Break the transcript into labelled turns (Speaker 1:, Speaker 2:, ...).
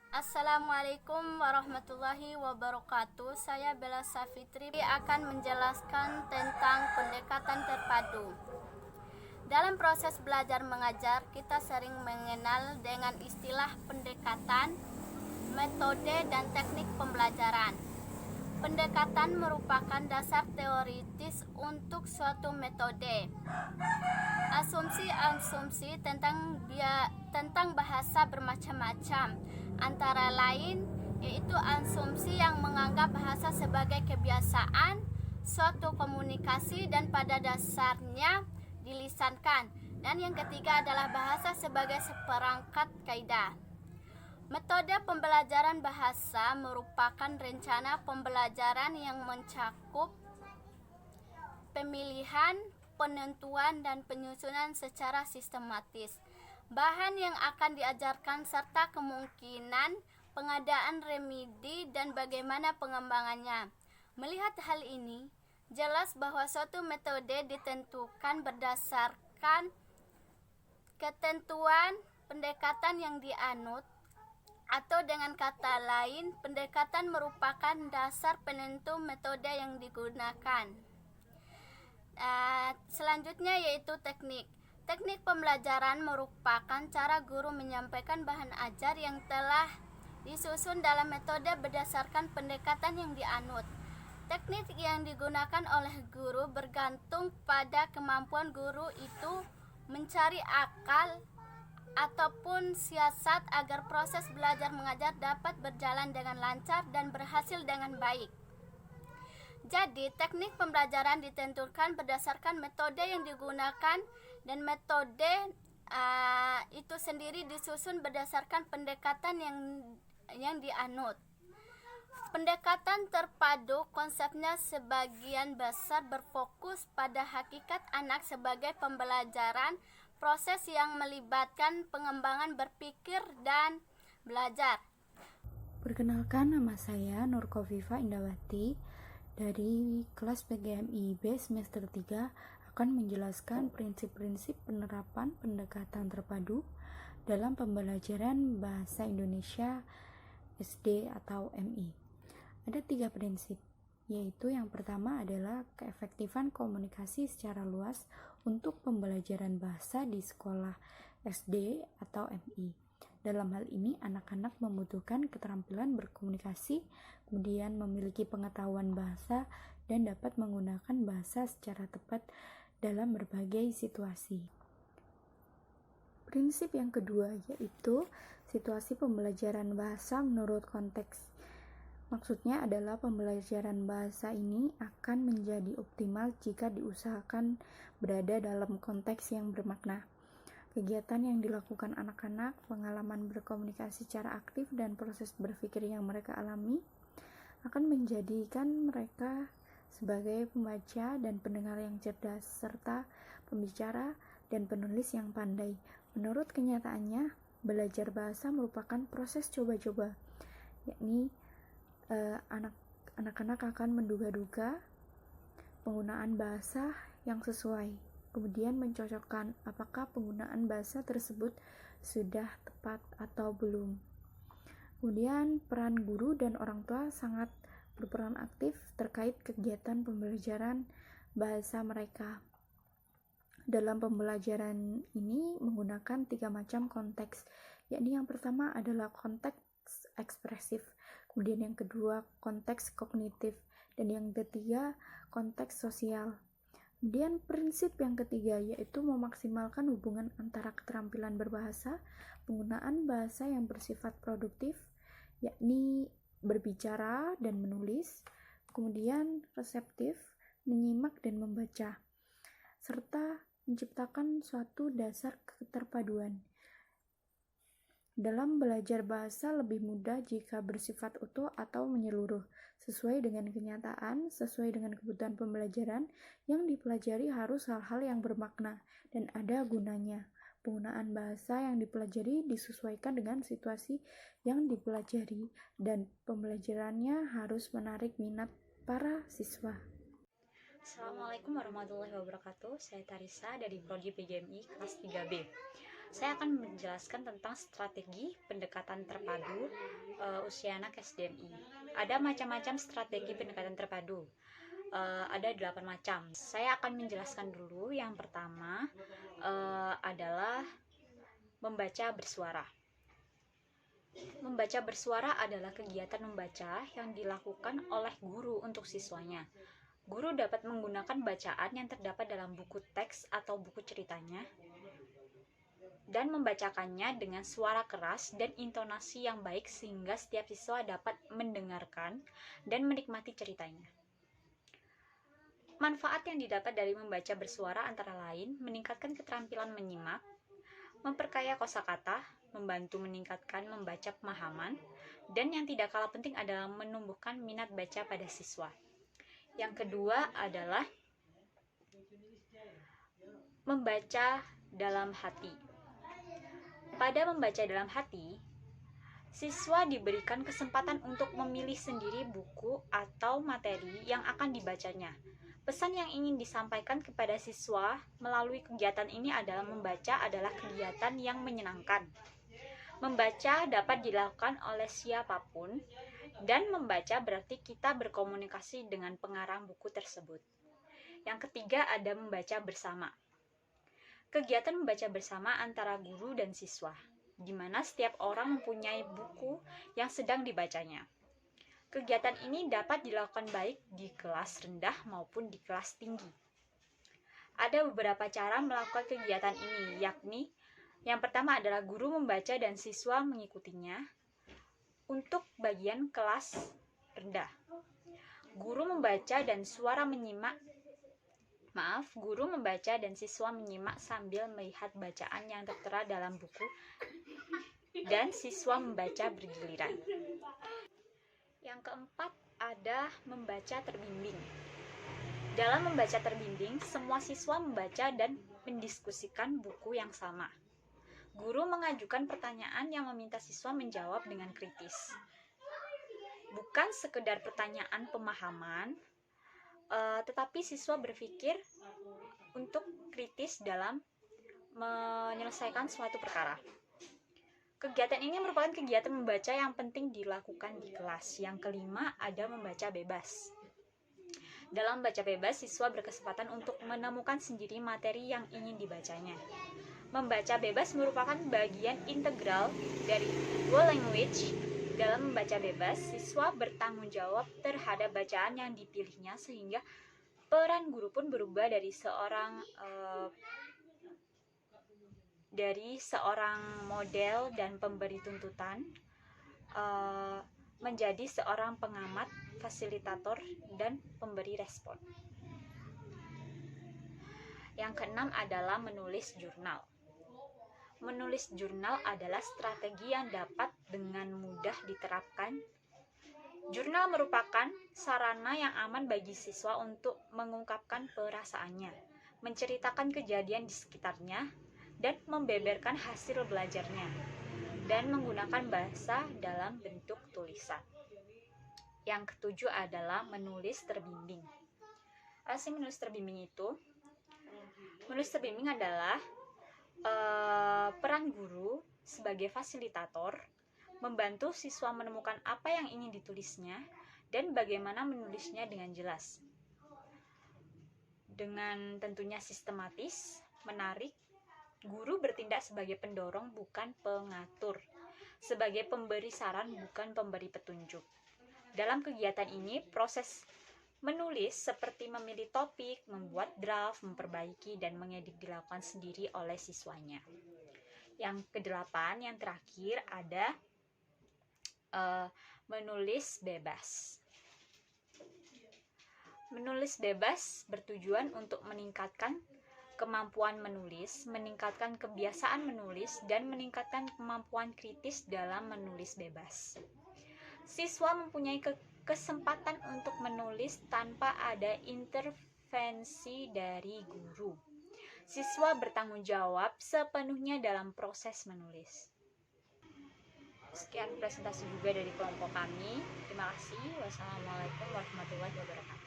Speaker 1: Assalamualaikum warahmatullahi wabarakatuh. Saya Bella Safitri akan menjelaskan tentang pendekatan terpadu. Dalam proses belajar mengajar, kita sering mengenal dengan istilah pendekatan, metode, dan teknik pembelajaran. Pendekatan merupakan dasar teoritis untuk suatu metode. Asumsi-asumsi tentang bahasa bermacam-macam, antara lain yaitu asumsi yang menganggap bahasa sebagai kebiasaan, suatu komunikasi dan pada dasarnya dilisankan. Dan yang ketiga adalah bahasa sebagai seperangkat kaidah. Metode pembelajaran bahasa merupakan rencana pembelajaran yang mencakup pemilihan, penentuan, dan penyusunan secara sistematis bahan yang akan diajarkan serta kemungkinan pengadaan remedi dan bagaimana pengembangannya. Melihat hal ini, jelas bahwa suatu metode ditentukan berdasarkan ketentuan pendekatan yang dianut, atau dengan kata lain, pendekatan merupakan dasar penentu metode yang digunakan. Selanjutnya yaitu teknik. Teknik pembelajaran merupakan cara guru menyampaikan bahan ajar yang telah disusun dalam metode berdasarkan pendekatan yang dianut. Teknik yang digunakan oleh guru bergantung pada kemampuan guru itu mencari akal ataupun siasat agar proses belajar mengajar dapat berjalan dengan lancar dan berhasil dengan baik. Jadi, teknik pembelajaran ditentukan berdasarkan metode yang digunakan, dan metode itu sendiri disusun berdasarkan pendekatan yang dianut. Pendekatan terpadu konsepnya sebagian besar berfokus pada hakikat anak sebagai pembelajaran, proses yang melibatkan pengembangan berpikir dan belajar.
Speaker 2: Perkenalkan, nama saya Nur Kofifa Indawati dari kelas PGMIB semester 3 akan menjelaskan prinsip-prinsip penerapan pendekatan terpadu dalam pembelajaran bahasa Indonesia SD atau MI. Ada 3 prinsip, yaitu yang pertama adalah keefektifan komunikasi secara luas untuk pembelajaran bahasa di sekolah SD atau MI. Dalam hal ini, anak-anak membutuhkan keterampilan berkomunikasi, kemudian memiliki pengetahuan bahasa, dan dapat menggunakan bahasa secara tepat dalam berbagai situasi. Prinsip yang kedua yaitu situasi pembelajaran bahasa menurut konteks. Maksudnya adalah pembelajaran bahasa ini akan menjadi optimal jika diusahakan berada dalam konteks yang bermakna. Kegiatan yang dilakukan anak-anak, pengalaman berkomunikasi secara aktif, dan proses berpikir yang mereka alami akan menjadikan mereka sebagai pembaca dan pendengar yang cerdas, serta pembicara dan penulis yang pandai. Menurut kenyataannya, belajar bahasa merupakan proses coba-coba, yakni anak-anak akan menduga-duga penggunaan bahasa yang sesuai, kemudian mencocokkan apakah penggunaan bahasa tersebut sudah tepat atau belum. Kemudian peran guru dan orang tua sangat berperan aktif terkait kegiatan pembelajaran bahasa mereka. Dalam pembelajaran ini menggunakan 3 macam konteks, yakni yang pertama adalah konteks ekspresif, kemudian yang kedua konteks kognitif, dan yang ketiga konteks sosial. Kemudian prinsip yang ketiga yaitu memaksimalkan hubungan antara keterampilan berbahasa, penggunaan bahasa yang bersifat produktif, yakni berbicara dan menulis, kemudian reseptif, menyimak dan membaca, serta menciptakan suatu dasar keterpaduan. Dalam belajar bahasa lebih mudah jika bersifat utuh atau menyeluruh, sesuai dengan kenyataan, sesuai dengan kebutuhan pembelajaran. Yang dipelajari harus hal-hal yang bermakna dan ada gunanya. Penggunaan bahasa yang dipelajari disesuaikan dengan situasi yang dipelajari, dan pembelajarannya harus menarik minat para siswa.
Speaker 3: Assalamualaikum warahmatullahi wabarakatuh. Saya Tarisa dari Prodi PGMI kelas 3B. Saya akan menjelaskan tentang strategi pendekatan terpadu usia anak SDMI. Ada macam-macam strategi pendekatan terpadu. Ada 8 macam. Saya akan menjelaskan dulu. Yang pertama adalah membaca bersuara. Membaca bersuara adalah kegiatan membaca yang dilakukan oleh guru untuk siswanya. Guru dapat menggunakan bacaan yang terdapat dalam buku teks atau buku ceritanya dan membacakannya dengan suara keras dan intonasi yang baik sehingga setiap siswa dapat mendengarkan dan menikmati ceritanya. Manfaat yang didapat dari membaca bersuara antara lain meningkatkan keterampilan menyimak, memperkaya kosakata, membantu meningkatkan membaca pemahaman, dan yang tidak kalah penting adalah menumbuhkan minat baca pada siswa. Yang kedua adalah membaca dalam hati. Pada membaca dalam hati, siswa diberikan kesempatan untuk memilih sendiri buku atau materi yang akan dibacanya. Pesan yang ingin disampaikan kepada siswa melalui kegiatan ini adalah membaca adalah kegiatan yang menyenangkan. Membaca dapat dilakukan oleh siapapun, dan membaca berarti kita berkomunikasi dengan pengarang buku tersebut. Yang ketiga ada membaca bersama. Kegiatan membaca bersama antara guru dan siswa, di mana setiap orang mempunyai buku yang sedang dibacanya. Kegiatan ini dapat dilakukan baik di kelas rendah maupun di kelas tinggi. Ada beberapa cara melakukan kegiatan ini, yakni yang pertama adalah guru membaca dan siswa mengikutinya. Untuk bagian kelas rendah, guru membaca dan siswa menyimak sambil melihat bacaan yang tertera dalam buku dan siswa membaca bergiliran. Yang keempat ada membaca terbimbing. Dalam membaca terbimbing, semua siswa membaca dan mendiskusikan buku yang sama. Guru mengajukan pertanyaan yang meminta siswa menjawab dengan kritis. Bukan sekedar pertanyaan pemahaman, tetapi siswa berpikir untuk kritis dalam menyelesaikan suatu perkara. Kegiatan ini merupakan kegiatan membaca yang penting dilakukan di kelas. Yang kelima ada membaca bebas. Dalam baca bebas, siswa berkesempatan untuk menemukan sendiri materi yang ingin dibacanya. Membaca bebas merupakan bagian integral dari Dual Language. Dalam membaca bebas, siswa bertanggung jawab terhadap bacaan yang dipilihnya sehingga peran guru pun berubah dari seorang model dan pemberi tuntutan menjadi seorang pengamat, fasilitator, dan pemberi respon. Yang keenam adalah menulis jurnal. Menulis jurnal adalah strategi yang dapat dengan mudah diterapkan. Jurnal merupakan sarana yang aman bagi siswa untuk mengungkapkan perasaannya, menceritakan kejadian di sekitarnya, dan membeberkan hasil belajarnya, dan menggunakan bahasa dalam bentuk tulisan. Yang ketujuh adalah menulis terbimbing. Apa sih menulis terbimbing itu? Menulis terbimbing adalah peran guru sebagai fasilitator membantu siswa menemukan apa yang ingin ditulisnya dan bagaimana menulisnya dengan jelas. Dengan tentunya sistematis, menarik, guru bertindak sebagai pendorong bukan pengatur, sebagai pemberi saran bukan pemberi petunjuk. Dalam kegiatan ini, proses menulis seperti memilih topik, membuat draft, memperbaiki, dan mengedit dilakukan sendiri oleh siswanya. Yang kedelapan, yang terakhir ada menulis bebas. Menulis bebas bertujuan untuk meningkatkan kemampuan menulis, meningkatkan kebiasaan menulis, dan meningkatkan kemampuan kritis dalam menulis bebas. Siswa mempunyai kesempatan untuk menulis tanpa ada intervensi dari guru. Siswa bertanggung jawab sepenuhnya dalam proses menulis. Sekian presentasi juga dari kelompok kami. Terima kasih. Wassalamualaikum warahmatullahi wabarakatuh.